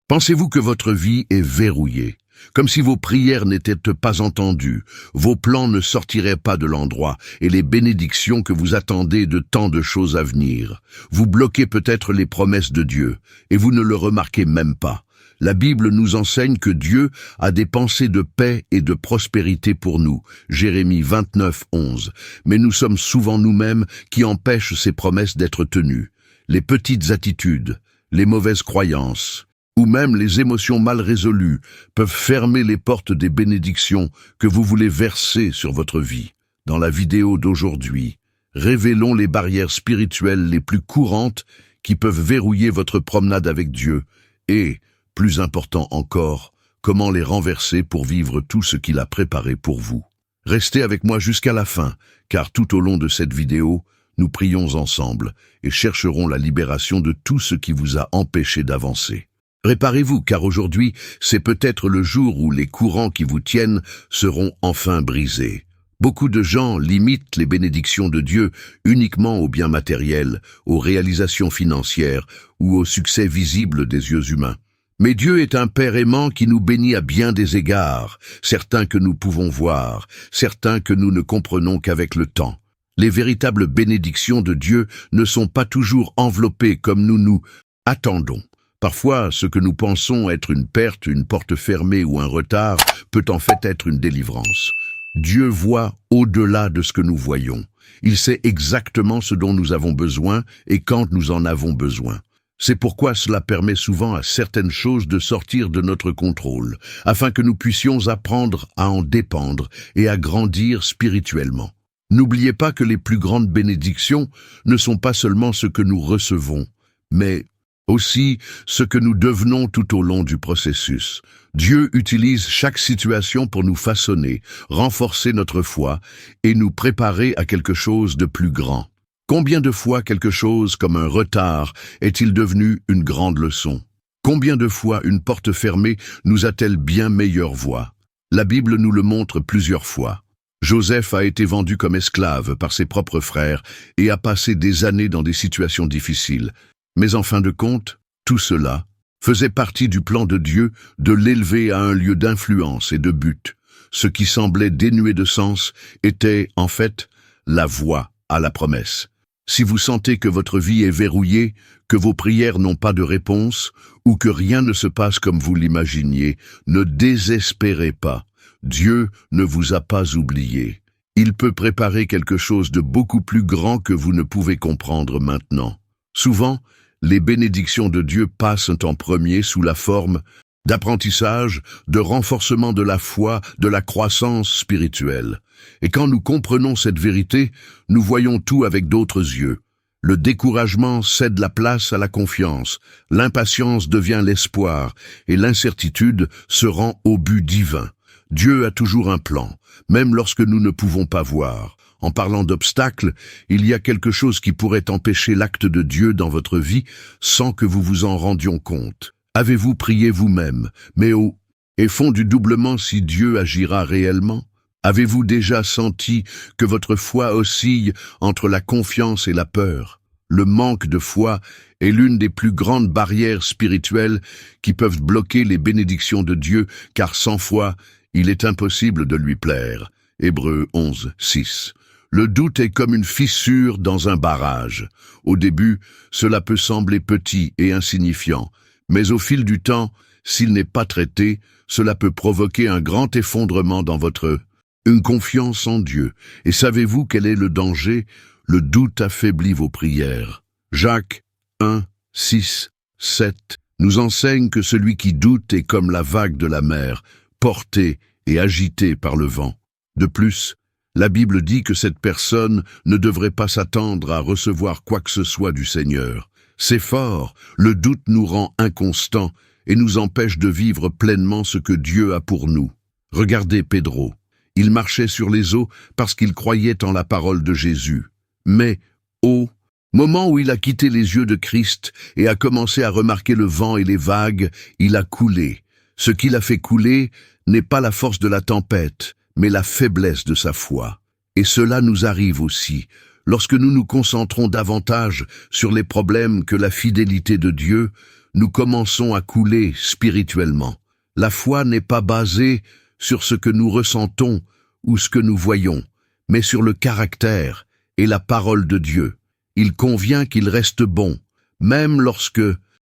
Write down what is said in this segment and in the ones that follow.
Pensez-vous que votre vie est verrouillée, comme si vos prières n'étaient pas entendues, vos plans ne sortiraient pas de l'endroit et les bénédictions que vous attendez de tant de choses à venir? Vous bloquez peut-être les promesses de Dieu et vous ne le remarquez même pas. La Bible nous enseigne que Dieu a des pensées de paix et de prospérité pour nous, Jérémie 29, 11. Mais nous sommes souvent nous-mêmes qui empêchent ces promesses d'être tenues. Les petites attitudes, les mauvaises croyances, ou même les émotions mal résolues peuvent fermer les portes des bénédictions que vous voulez verser sur votre vie. Dans la vidéo d'aujourd'hui, révélons les barrières spirituelles les plus courantes qui peuvent verrouiller votre promenade avec Dieu et, plus important encore, comment les renverser pour vivre tout ce qu'il a préparé pour vous. Restez avec moi jusqu'à la fin, car tout au long de cette vidéo, nous prions ensemble et chercherons la libération de tout ce qui vous a empêché d'avancer. Préparez-vous, car aujourd'hui, c'est peut-être le jour où les courants qui vous tiennent seront enfin brisés. Beaucoup de gens limitent les bénédictions de Dieu uniquement aux biens matériels, aux réalisations financières ou au succès visible des yeux humains. Mais Dieu est un Père aimant qui nous bénit à bien des égards, certains que nous pouvons voir, certains que nous ne comprenons qu'avec le temps. Les véritables bénédictions de Dieu ne sont pas toujours enveloppées comme nous attendons. Parfois, ce que nous pensons être une perte, une porte fermée ou un retard peut en fait être une délivrance. Dieu voit au-delà de ce que nous voyons. Il sait exactement ce dont nous avons besoin et quand nous en avons besoin. C'est pourquoi cela permet souvent à certaines choses de sortir de notre contrôle, afin que nous puissions apprendre à en dépendre et à grandir spirituellement. N'oubliez pas que les plus grandes bénédictions ne sont pas seulement ce que nous recevons, mais aussi ce que nous devenons tout au long du processus. Dieu utilise chaque situation pour nous façonner, renforcer notre foi et nous préparer à quelque chose de plus grand. Combien de fois quelque chose comme un retard est-il devenu une grande leçon? Combien de fois une porte fermée nous a-t-elle bien meilleure voie? La Bible nous le montre plusieurs fois. Joseph a été vendu comme esclave par ses propres frères et a passé des années dans des situations difficiles. Mais en fin de compte, tout cela faisait partie du plan de Dieu de l'élever à un lieu d'influence et de but. Ce qui semblait dénué de sens était, en fait, la voie à la promesse. Si vous sentez que votre vie est verrouillée, que vos prières n'ont pas de réponse, ou que rien ne se passe comme vous l'imaginiez, ne désespérez pas. Dieu ne vous a pas oublié. Il peut préparer quelque chose de beaucoup plus grand que vous ne pouvez comprendre maintenant. Souvent, les bénédictions de Dieu passent en premier sous la forme d'apprentissage, de renforcement de la foi, de la croissance spirituelle. Et quand nous comprenons cette vérité, nous voyons tout avec d'autres yeux. Le découragement cède la place à la confiance, l'impatience devient l'espoir, et l'incertitude se rend au but divin. Dieu a toujours un plan, même lorsque nous ne pouvons pas voir. En parlant d'obstacles, il y a quelque chose qui pourrait empêcher l'acte de Dieu dans votre vie sans que vous vous en rendiez compte. Avez-vous prié vous-même, mais haut et fond du doublement si Dieu agira réellement? Avez-vous déjà senti que votre foi oscille entre la confiance et la peur? Le manque de foi est l'une des plus grandes barrières spirituelles qui peuvent bloquer les bénédictions de Dieu, car sans foi, il est impossible de lui plaire. Hébreux 11, 6. Le doute est comme une fissure dans un barrage. Au début, cela peut sembler petit et insignifiant, mais au fil du temps, s'il n'est pas traité, cela peut provoquer un grand effondrement dans une confiance en Dieu. Et savez-vous quel est le danger? Le doute affaiblit vos prières. Jacques 1, 6, 7 nous enseigne que celui qui doute est comme la vague de la mer, porté et agité par le vent. De plus, la Bible dit que cette personne ne devrait pas s'attendre à recevoir quoi que ce soit du Seigneur. C'est fort, le doute nous rend inconstants et nous empêche de vivre pleinement ce que Dieu a pour nous. Regardez Pedro, il marchait sur les eaux parce qu'il croyait en la parole de Jésus. Mais, au moment où il a quitté les yeux de Christ et a commencé à remarquer le vent et les vagues, il a coulé. Ce qui l'a fait couler n'est pas la force de la tempête, mais la faiblesse de sa foi. Et cela nous arrive aussi, lorsque nous nous concentrons davantage sur les problèmes que la fidélité de Dieu, nous commençons à couler spirituellement. La foi n'est pas basée sur ce que nous ressentons ou ce que nous voyons, mais sur le caractère et la parole de Dieu. Il convient qu'il reste bon, même lorsque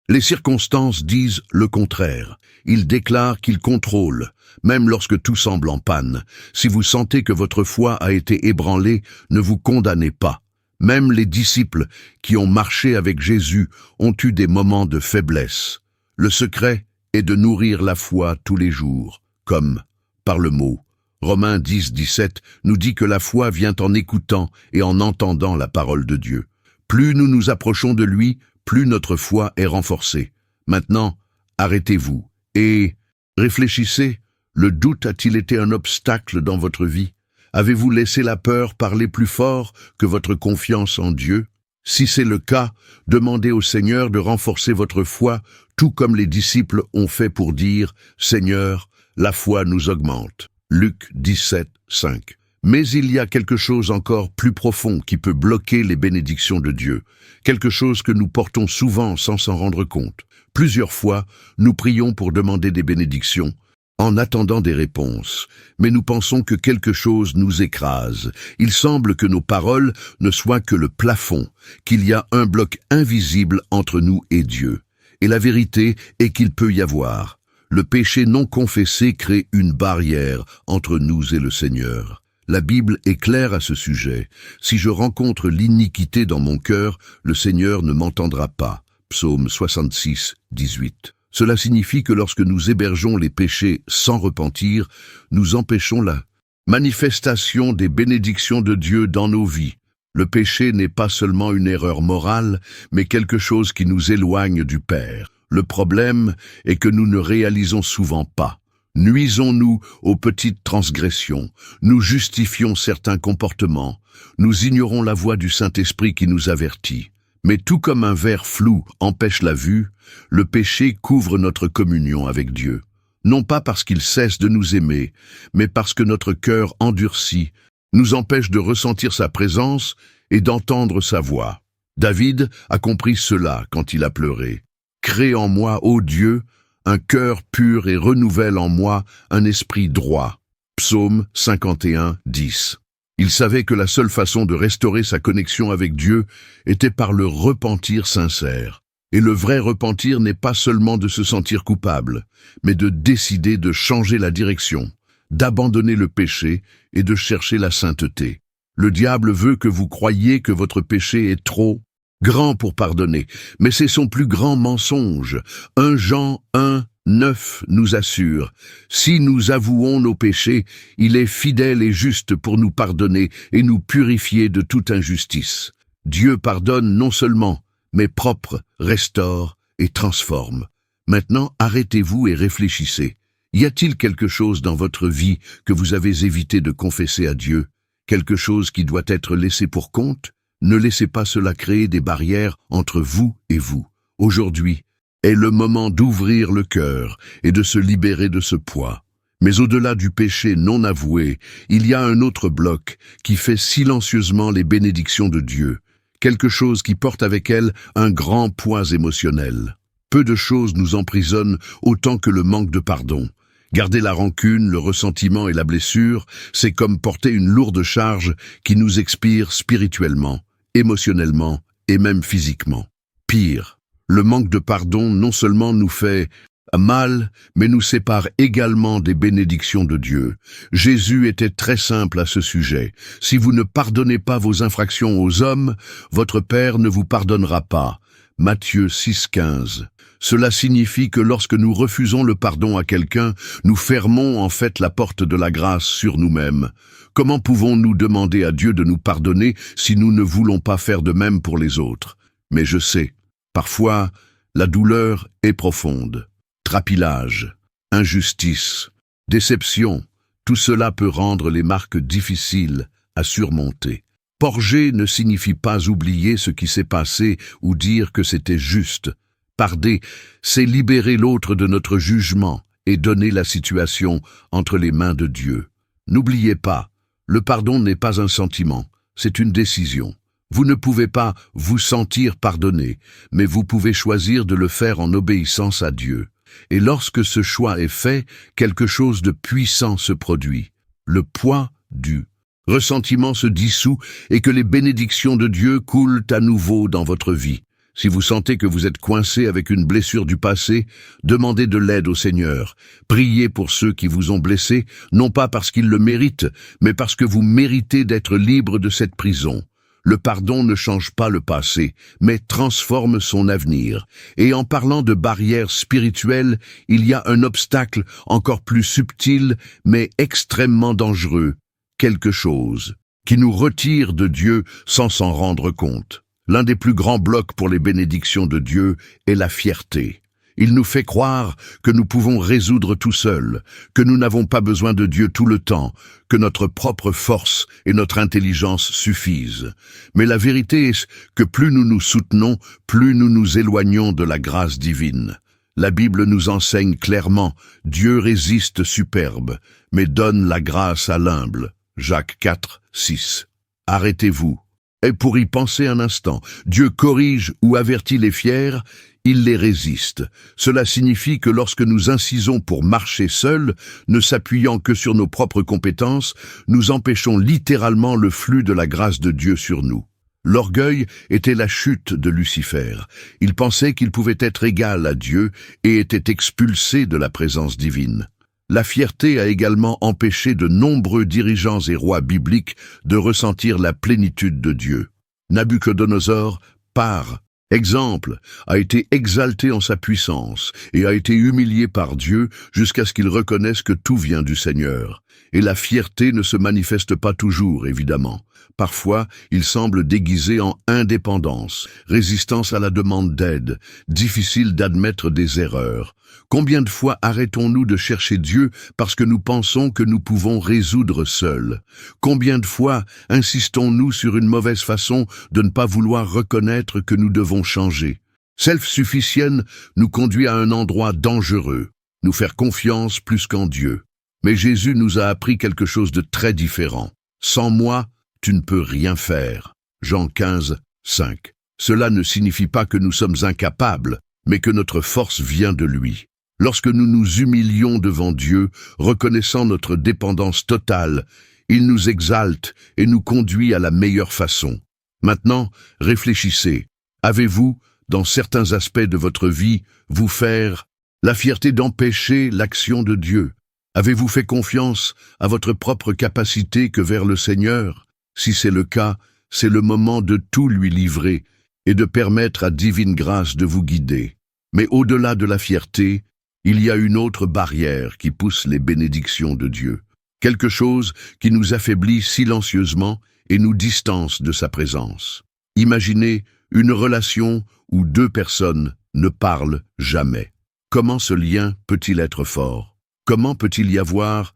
les circonstances disent le contraire. Il déclare qu'il contrôle, même lorsque tout semble en panne. Si vous sentez que votre foi a été ébranlée, ne vous condamnez pas. Même les disciples qui ont marché avec Jésus ont eu des moments de faiblesse. Le secret est de nourrir la foi tous les jours, comme par le mot. Romains 10, 17 nous dit que la foi vient en écoutant et en entendant la parole de Dieu. Plus nous nous approchons de lui, plus notre foi est renforcée. Maintenant, arrêtez-vous et réfléchissez. Le doute a-t-il été un obstacle dans votre vie? Avez-vous laissé la peur parler plus fort que votre confiance en Dieu? Si c'est le cas, demandez au Seigneur de renforcer votre foi, tout comme les disciples ont fait pour dire « Seigneur, la foi nous augmente ». Luc 17, 5. Mais il y a quelque chose encore plus profond qui peut bloquer les bénédictions de Dieu, quelque chose que nous portons souvent sans s'en rendre compte. Plusieurs fois, nous prions pour demander des bénédictions, en attendant des réponses, mais nous pensons que quelque chose nous écrase. Il semble que nos paroles ne soient que le plafond, qu'il y a un bloc invisible entre nous et Dieu. Et la vérité est qu'il peut y avoir. Le péché non confessé crée une barrière entre nous et le Seigneur. La Bible est claire à ce sujet. Si je rencontre l'iniquité dans mon cœur, le Seigneur ne m'entendra pas. Psaume 66, 18. Cela signifie que lorsque nous hébergeons les péchés sans repentir, nous empêchons la manifestation des bénédictions de Dieu dans nos vies. Le péché n'est pas seulement une erreur morale, mais quelque chose qui nous éloigne du Père. Le problème est que nous ne réalisons souvent pas. Nuisons-nous aux petites transgressions, nous justifions certains comportements, nous ignorons la voix du Saint-Esprit qui nous avertit. Mais tout comme un verre flou empêche la vue, le péché couvre notre communion avec Dieu. Non pas parce qu'il cesse de nous aimer, mais parce que notre cœur endurci nous empêche de ressentir sa présence et d'entendre sa voix. David a compris cela quand il a pleuré. « Crée en moi, ô Dieu, un cœur pur et renouvelle en moi un esprit droit. » Psaume 51, 10. Il savait que la seule façon de restaurer sa connexion avec Dieu était par le repentir sincère. Et le vrai repentir n'est pas seulement de se sentir coupable, mais de décider de changer la direction, d'abandonner le péché et de chercher la sainteté. Le diable veut que vous croyiez que votre péché est trop grand pour pardonner, mais c'est son plus grand mensonge. 1 Jean 1, 9 nous assure, « Si nous avouons nos péchés, il est fidèle et juste pour nous pardonner et nous purifier de toute injustice. » Dieu pardonne non seulement, mais propre, restaure et transforme. Maintenant, arrêtez-vous et réfléchissez. Y a-t-il quelque chose dans votre vie que vous avez évité de confesser à Dieu? Quelque chose qui doit être laissé pour compte? Ne laissez pas cela créer des barrières entre vous et vous. Aujourd'hui est le moment d'ouvrir le cœur et de se libérer de ce poids. Mais au-delà du péché non avoué, il y a un autre bloc qui fait silencieusement les bénédictions de Dieu, quelque chose qui porte avec elle un grand poids émotionnel. Peu de choses nous emprisonnent autant que le manque de pardon. Garder la rancune, le ressentiment et la blessure, c'est comme porter une lourde charge qui nous expire spirituellement, émotionnellement et même physiquement. Pire, le manque de pardon non seulement nous fait mal, mais nous sépare également des bénédictions de Dieu. Jésus était très simple à ce sujet. Si vous ne pardonnez pas vos infractions aux hommes, votre Père ne vous pardonnera pas. Matthieu 6, 15. Cela signifie que lorsque nous refusons le pardon à quelqu'un, nous fermons en fait la porte de la grâce sur nous-mêmes. Comment pouvons-nous demander à Dieu de nous pardonner si nous ne voulons pas faire de même pour les autres? Mais je sais, parfois, la douleur est profonde. Trapillage, injustice, déception, tout cela peut rendre les marques difficiles à surmonter. Purger ne signifie pas oublier ce qui s'est passé ou dire que c'était juste. Pardonner, c'est libérer l'autre de notre jugement et donner la situation entre les mains de Dieu. N'oubliez pas, le pardon n'est pas un sentiment, c'est une décision. Vous ne pouvez pas vous sentir pardonné, mais vous pouvez choisir de le faire en obéissance à Dieu. Et lorsque ce choix est fait, quelque chose de puissant se produit. Le poids du ressentiment se dissout et que les bénédictions de Dieu coulent à nouveau dans votre vie. Si vous sentez que vous êtes coincé avec une blessure du passé, demandez de l'aide au Seigneur. Priez pour ceux qui vous ont blessé, non pas parce qu'ils le méritent, mais parce que vous méritez d'être libre de cette prison. Le pardon ne change pas le passé, mais transforme son avenir. Et en parlant de barrières spirituelles, il y a un obstacle encore plus subtil, mais extrêmement dangereux. Quelque chose qui nous retire de Dieu sans s'en rendre compte. L'un des plus grands blocs pour les bénédictions de Dieu est la fierté. Il nous fait croire que nous pouvons résoudre tout seuls, que nous n'avons pas besoin de Dieu tout le temps, que notre propre force et notre intelligence suffisent. Mais la vérité est que plus nous nous soutenons, plus nous nous éloignons de la grâce divine. La Bible nous enseigne clairement, Dieu résiste superbe, mais donne la grâce à l'humble. Jacques 4, 6. Arrêtez-vous. Et pour y penser un instant, Dieu corrige ou avertit les fiers, il les résiste. Cela signifie que lorsque nous incisons pour marcher seuls, ne s'appuyant que sur nos propres compétences, nous empêchons littéralement le flux de la grâce de Dieu sur nous. L'orgueil était la chute de Lucifer. Il pensait qu'il pouvait être égal à Dieu et était expulsé de la présence divine. La fierté a également empêché de nombreux dirigeants et rois bibliques de ressentir la plénitude de Dieu. Nabuchodonosor, par exemple, a été exalté en sa puissance et a été humilié par Dieu jusqu'à ce qu'il reconnaisse que tout vient du Seigneur. Et la fierté ne se manifeste pas toujours, évidemment. Parfois, il semble déguisé en indépendance, résistance à la demande d'aide, difficile d'admettre des erreurs. Combien de fois arrêtons-nous de chercher Dieu parce que nous pensons que nous pouvons résoudre seuls? Combien de fois insistons-nous sur une mauvaise façon de ne pas vouloir reconnaître que nous devons changer? Self-sufficience nous conduit à un endroit dangereux, nous faire confiance plus qu'en Dieu. Mais Jésus nous a appris quelque chose de très différent. Sans moi, tu ne peux rien faire. Jean 15, 5. Cela ne signifie pas que nous sommes incapables, mais que notre force vient de lui. Lorsque nous nous humilions devant Dieu, reconnaissant notre dépendance totale, il nous exalte et nous conduit à la meilleure façon. Maintenant, réfléchissez. Avez-vous, dans certains aspects de votre vie, vous faire la fierté d'empêcher l'action de Dieu? Avez-vous fait confiance à votre propre capacité que vers le Seigneur? Si c'est le cas, c'est le moment de tout lui livrer et de permettre à divine grâce de vous guider. Mais au-delà de la fierté, il y a une autre barrière qui pousse les bénédictions de Dieu. Quelque chose qui nous affaiblit silencieusement et nous distance de sa présence. Imaginez une relation où deux personnes ne parlent jamais. Comment ce lien peut-il être fort? Comment peut-il y avoir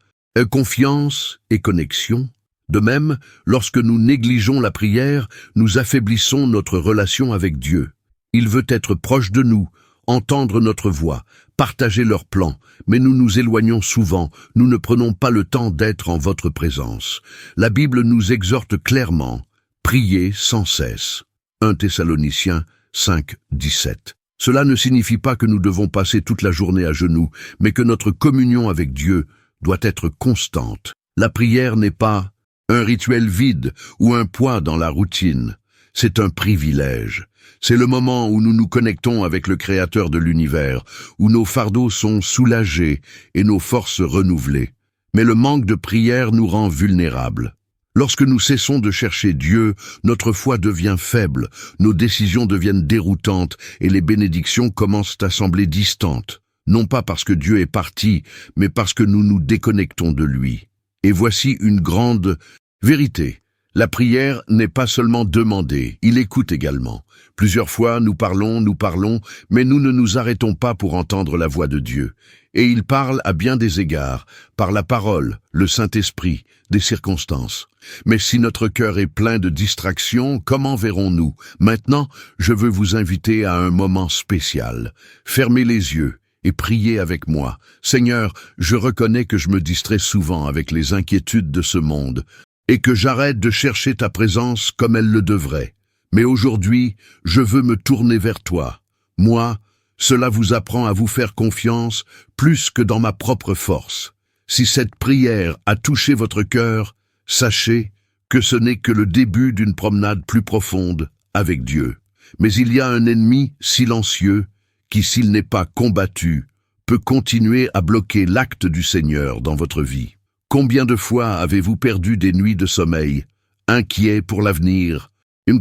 confiance et connexion? De même, lorsque nous négligeons la prière, nous affaiblissons notre relation avec Dieu. Il veut être proche de nous, entendre notre voix, partager leurs plans, mais nous nous éloignons souvent, nous ne prenons pas le temps d'être en votre présence. La Bible nous exhorte clairement, priez sans cesse. 1 Thessaloniciens 5, 17. Cela ne signifie pas que nous devons passer toute la journée à genoux, mais que notre communion avec Dieu doit être constante. La prière n'est pas un rituel vide ou un poids dans la routine. C'est un privilège. C'est le moment où nous nous connectons avec le Créateur de l'univers, où nos fardeaux sont soulagés et nos forces renouvelées. Mais le manque de prière nous rend vulnérables. Lorsque nous cessons de chercher Dieu, notre foi devient faible, nos décisions deviennent déroutantes et les bénédictions commencent à sembler distantes. Non pas parce que Dieu est parti, mais parce que nous nous déconnectons de lui. Et voici une grande vérité. La prière n'est pas seulement demandée, il écoute également. Plusieurs fois, nous parlons, mais nous ne nous arrêtons pas pour entendre la voix de Dieu. Et il parle à bien des égards, par la parole, le Saint-Esprit, des circonstances. Mais si notre cœur est plein de distractions, comment verrons-nous? Maintenant, je veux vous inviter à un moment spécial. Fermez les yeux et priez avec moi. Seigneur, je reconnais que je me distrais souvent avec les inquiétudes de ce monde, et que j'arrête de chercher ta présence comme elle le devrait. Mais aujourd'hui, je veux me tourner vers toi. Moi, cela vous apprend à vous faire confiance plus que dans ma propre force. Si cette prière a touché votre cœur, sachez que ce n'est que le début d'une promenade plus profonde avec Dieu. Mais il y a un ennemi silencieux qui, s'il n'est pas combattu, peut continuer à bloquer l'acte du Seigneur dans votre vie. Combien de fois avez-vous perdu des nuits de sommeil, inquiet pour l'avenir,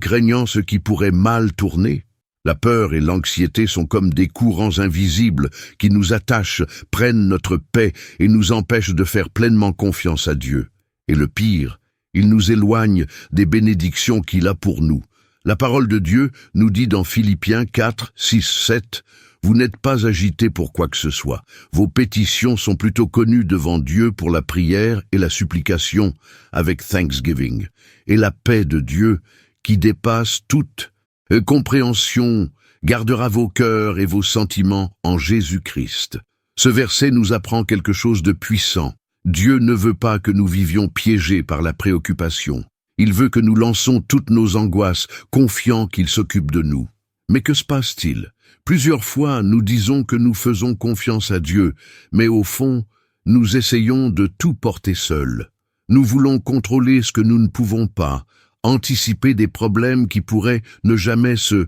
craignant ce qui pourrait mal tourner? La peur et l'anxiété sont comme des courants invisibles qui nous attachent, prennent notre paix et nous empêchent de faire pleinement confiance à Dieu. Et le pire, ils nous éloignent des bénédictions qu'il a pour nous. La parole de Dieu nous dit dans Philippiens 4, 6, 7, « Vous n'êtes pas agités pour quoi que ce soit. Vos pétitions sont plutôt connues devant Dieu pour la prière et la supplication avec thanksgiving. Et la paix de Dieu, qui dépasse toute compréhension, gardera vos cœurs et vos sentiments en Jésus-Christ. » Ce verset nous apprend quelque chose de puissant. Dieu ne veut pas que nous vivions piégés par la préoccupation. Il veut que nous lançons toutes nos angoisses, confiants qu'il s'occupe de nous. Mais que se passe-t-il? Plusieurs fois, nous disons que nous faisons confiance à Dieu, mais au fond, nous essayons de tout porter seuls. Nous voulons contrôler ce que nous ne pouvons pas, anticiper des problèmes qui pourraient ne jamais se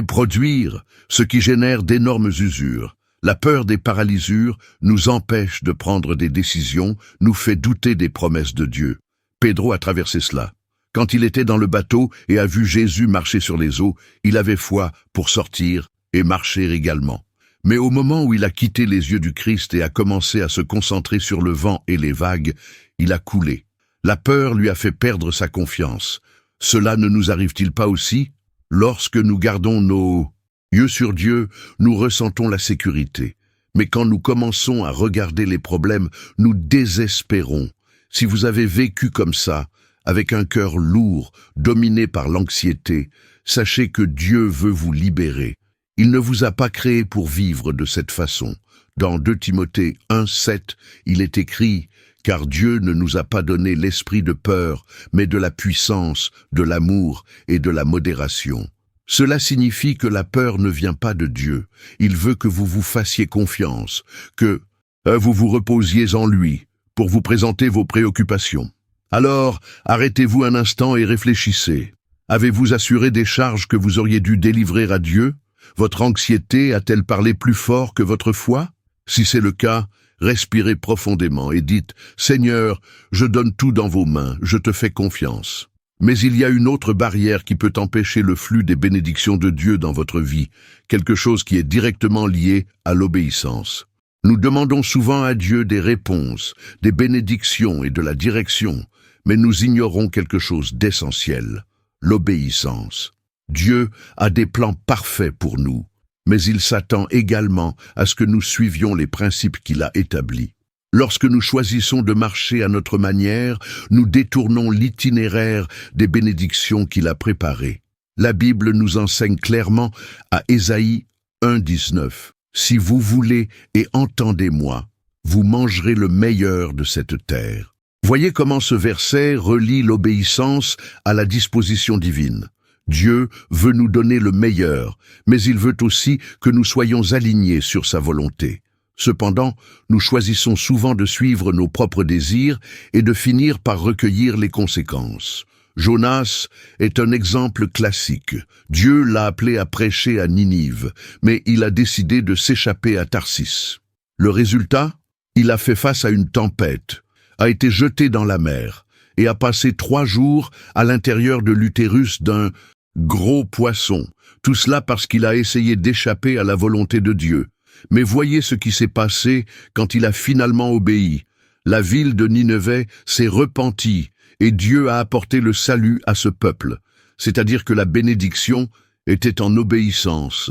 produire, ce qui génère d'énormes usures. La peur des paralysures nous empêche de prendre des décisions, nous fait douter des promesses de Dieu. Pedro a traversé cela. Quand il était dans le bateau et a vu Jésus marcher sur les eaux, il avait foi pour sortir et marcher également. Mais au moment où il a quitté les yeux du Christ et a commencé à se concentrer sur le vent et les vagues, il a coulé. La peur lui a fait perdre sa confiance. Cela ne nous arrive-t-il pas aussi? Lorsque nous gardons nos yeux sur Dieu, nous ressentons la sécurité. Mais quand nous commençons à regarder les problèmes, nous désespérons. Si vous avez vécu comme ça, avec un cœur lourd, dominé par l'anxiété, sachez que Dieu veut vous libérer. Il ne vous a pas créé pour vivre de cette façon. Dans 2 Timothée 1, 7, il est écrit « Car Dieu ne nous a pas donné l'esprit de peur, mais de la puissance, de l'amour et de la modération. » Cela signifie que la peur ne vient pas de Dieu. Il veut que vous vous fassiez confiance, que vous vous reposiez en lui pour vous présenter vos préoccupations. Alors, arrêtez-vous un instant et réfléchissez. Avez-vous assuré des charges que vous auriez dû délivrer à Dieu? Votre anxiété a-t-elle parlé plus fort que votre foi? Si c'est le cas, respirez profondément et dites « Seigneur, je donne tout dans vos mains, je te fais confiance. » Mais il y a une autre barrière qui peut empêcher le flux des bénédictions de Dieu dans votre vie, quelque chose qui est directement lié à l'obéissance. Nous demandons souvent à Dieu des réponses, des bénédictions et de la direction, mais nous ignorons quelque chose d'essentiel, l'obéissance. Dieu a des plans parfaits pour nous, mais il s'attend également à ce que nous suivions les principes qu'il a établis. Lorsque nous choisissons de marcher à notre manière, nous détournons l'itinéraire des bénédictions qu'il a préparées. La Bible nous enseigne clairement à Ésaïe 1,19. « Si vous voulez et entendez-moi, vous mangerez le meilleur de cette terre. » Voyez comment ce verset relie l'obéissance à la disposition divine. Dieu veut nous donner le meilleur, mais il veut aussi que nous soyons alignés sur sa volonté. Cependant, nous choisissons souvent de suivre nos propres désirs et de finir par recueillir les conséquences. Jonas est un exemple classique. Dieu l'a appelé à prêcher à Ninive, mais il a décidé de s'échapper à Tarsis. Le résultat? Il a fait face à une tempête, a été jeté dans la mer et a passé 3 jours à l'intérieur de l'utérus d'un gros poisson. Tout cela parce qu'il a essayé d'échapper à la volonté de Dieu. Mais voyez ce qui s'est passé quand il a finalement obéi. La ville de Nineveh s'est repentie et Dieu a apporté le salut à ce peuple. C'est-à-dire que la bénédiction était en obéissance.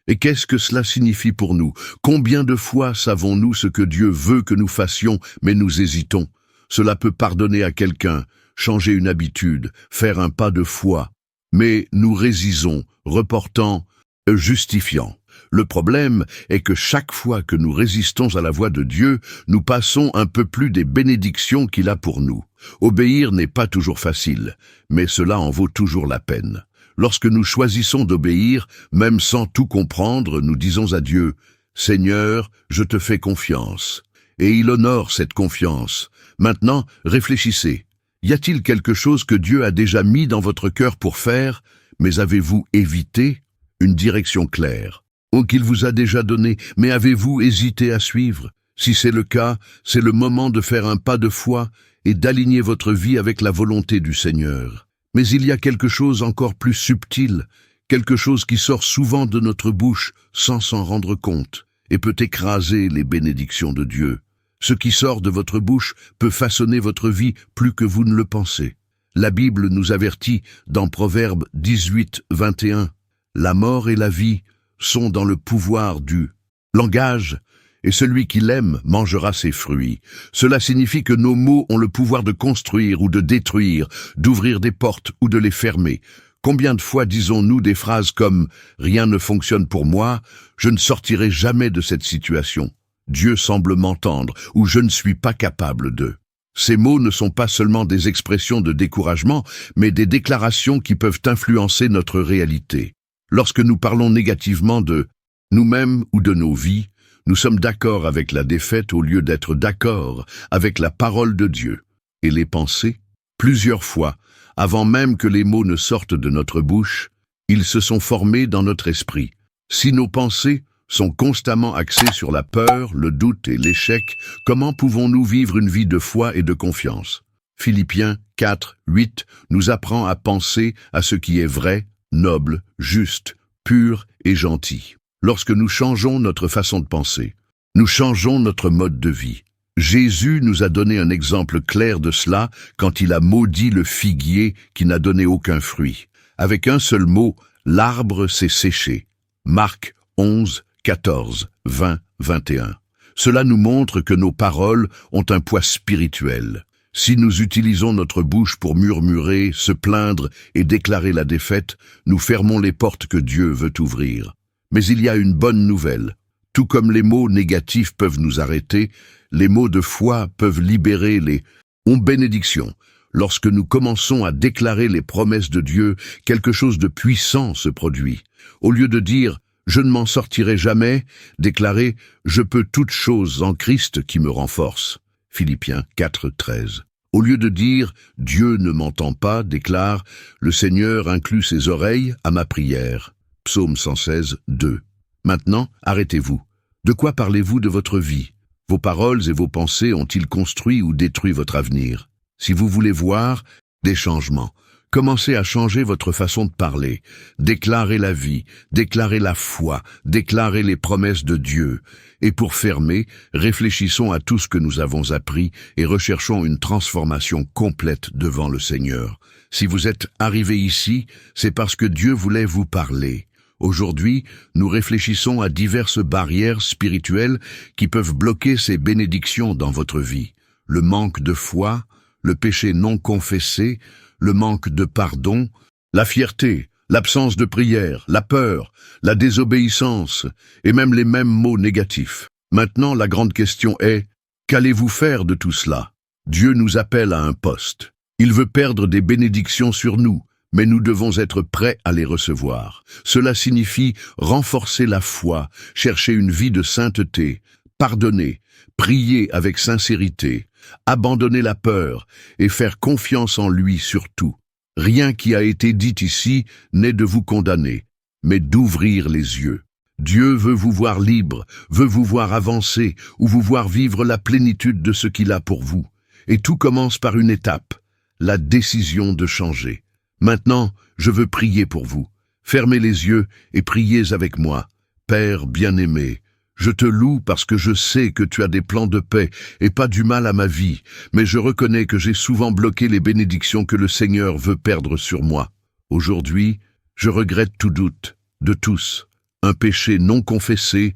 Et qu'est-ce que cela signifie pour nous? Combien de fois savons-nous ce que Dieu veut que nous fassions, mais nous hésitons? Cela peut pardonner à quelqu'un, changer une habitude, faire un pas de foi. Mais nous résisons, reportant, justifiant. Le problème est que chaque fois que nous résistons à la voix de Dieu, nous passons un peu plus des bénédictions qu'il a pour nous. Obéir n'est pas toujours facile, mais cela en vaut toujours la peine. Lorsque nous choisissons d'obéir, même sans tout comprendre, nous disons à Dieu, « Seigneur, je te fais confiance. » Et il honore cette confiance. Maintenant, réfléchissez. Y a-t-il quelque chose que Dieu a déjà mis dans votre cœur pour faire, mais avez-vous évité une direction claire, ou qu'il vous a déjà donné, mais avez-vous hésité à suivre? Si c'est le cas, c'est le moment de faire un pas de foi et d'aligner votre vie avec la volonté du Seigneur. Mais il y a quelque chose encore plus subtil, quelque chose qui sort souvent de notre bouche sans s'en rendre compte, et peut écraser les bénédictions de Dieu. Ce qui sort de votre bouche peut façonner votre vie plus que vous ne le pensez. La Bible nous avertit dans Proverbe 18, 21, « La mort et la vie sont dans le pouvoir du langage, et celui qui l'aime mangera ses fruits. » Cela signifie que nos mots ont le pouvoir de construire ou de détruire, d'ouvrir des portes ou de les fermer. Combien de fois disons-nous des phrases comme « Rien ne fonctionne pour moi, je ne sortirai jamais de cette situation. Dieu semble m'entendre » ou « Je ne suis pas capable de ». Ces mots ne sont pas seulement des expressions de découragement, mais des déclarations qui peuvent influencer notre réalité. Lorsque nous parlons négativement de nous-mêmes ou de nos vies, nous sommes d'accord avec la défaite au lieu d'être d'accord avec la parole de Dieu. Et les pensées, plusieurs fois, avant même que les mots ne sortent de notre bouche, ils se sont formés dans notre esprit. Si nos pensées sont constamment axées sur la peur, le doute et l'échec, comment pouvons-nous vivre une vie de foi et de confiance? Philippiens 4, 8 nous apprend à penser à ce qui est vrai, noble, juste, pur et gentil. Lorsque nous changeons notre façon de penser, nous changeons notre mode de vie. Jésus nous a donné un exemple clair de cela quand il a maudit le figuier qui n'a donné aucun fruit. Avec un seul mot, l'arbre s'est séché. Marc 11, 14, 20, 21. Cela nous montre que nos paroles ont un poids spirituel. Si nous utilisons notre bouche pour murmurer, se plaindre et déclarer la défaite, nous fermons les portes que Dieu veut ouvrir. Mais il y a une bonne nouvelle. Tout comme les mots négatifs peuvent nous arrêter, les mots de foi peuvent libérer les bénédictions. Lorsque nous commençons à déclarer les promesses de Dieu, quelque chose de puissant se produit. Au lieu de dire « je ne m'en sortirai jamais », déclarez « je peux toutes choses en Christ qui me renforce ». Philippiens 4, 13. Au lieu de dire « Dieu ne m'entend pas », déclare « le Seigneur inclut ses oreilles à ma prière ». Psaume 116, 2. Maintenant, arrêtez-vous. De quoi parlez-vous de votre vie? Vos paroles et vos pensées ont-ils construit ou détruit votre avenir? Si vous voulez voir des changements, commencez à changer votre façon de parler. Déclarez la vie, déclarez la foi, déclarez les promesses de Dieu. Et pour fermer, réfléchissons à tout ce que nous avons appris et recherchons une transformation complète devant le Seigneur. Si vous êtes arrivé ici, c'est parce que Dieu voulait vous parler. Aujourd'hui, nous réfléchissons à diverses barrières spirituelles qui peuvent bloquer ces bénédictions dans votre vie. Le manque de foi, le péché non confessé, le manque de pardon, la fierté, l'absence de prière, la peur, la désobéissance et même les mêmes mots négatifs. Maintenant, la grande question est, qu'allez-vous faire de tout cela? Dieu nous appelle à un poste. Il veut perdre des bénédictions sur nous, mais nous devons être prêts à les recevoir. Cela signifie renforcer la foi, chercher une vie de sainteté, pardonner, prier avec sincérité, abandonner la peur et faire confiance en lui surtout. Rien qui a été dit ici n'est de vous condamner, mais d'ouvrir les yeux. Dieu veut vous voir libre, veut vous voir avancer ou vous voir vivre la plénitude de ce qu'il a pour vous. Et tout commence par une étape, la décision de changer. Maintenant, je veux prier pour vous. Fermez les yeux et priez avec moi. Père bien-aimé, je te loue parce que je sais que tu as des plans de paix et pas du mal à ma vie, mais je reconnais que j'ai souvent bloqué les bénédictions que le Seigneur veut perdre sur moi. Aujourd'hui, je regrette tout doute, de tous, un péché non confessé,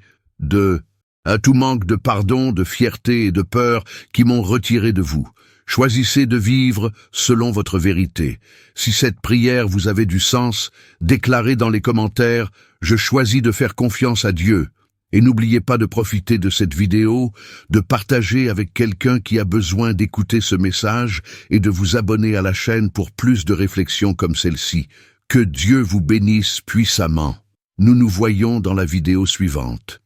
à tout manque de pardon, de fierté et de peur qui m'ont retiré de vous. Choisissez de vivre selon votre vérité. Si cette prière vous avait du sens, déclarez dans les commentaires « Je choisis de faire confiance à Dieu ». Et n'oubliez pas de profiter de cette vidéo, de partager avec quelqu'un qui a besoin d'écouter ce message et de vous abonner à la chaîne pour plus de réflexions comme celle-ci. Que Dieu vous bénisse puissamment. Nous nous voyons dans la vidéo suivante.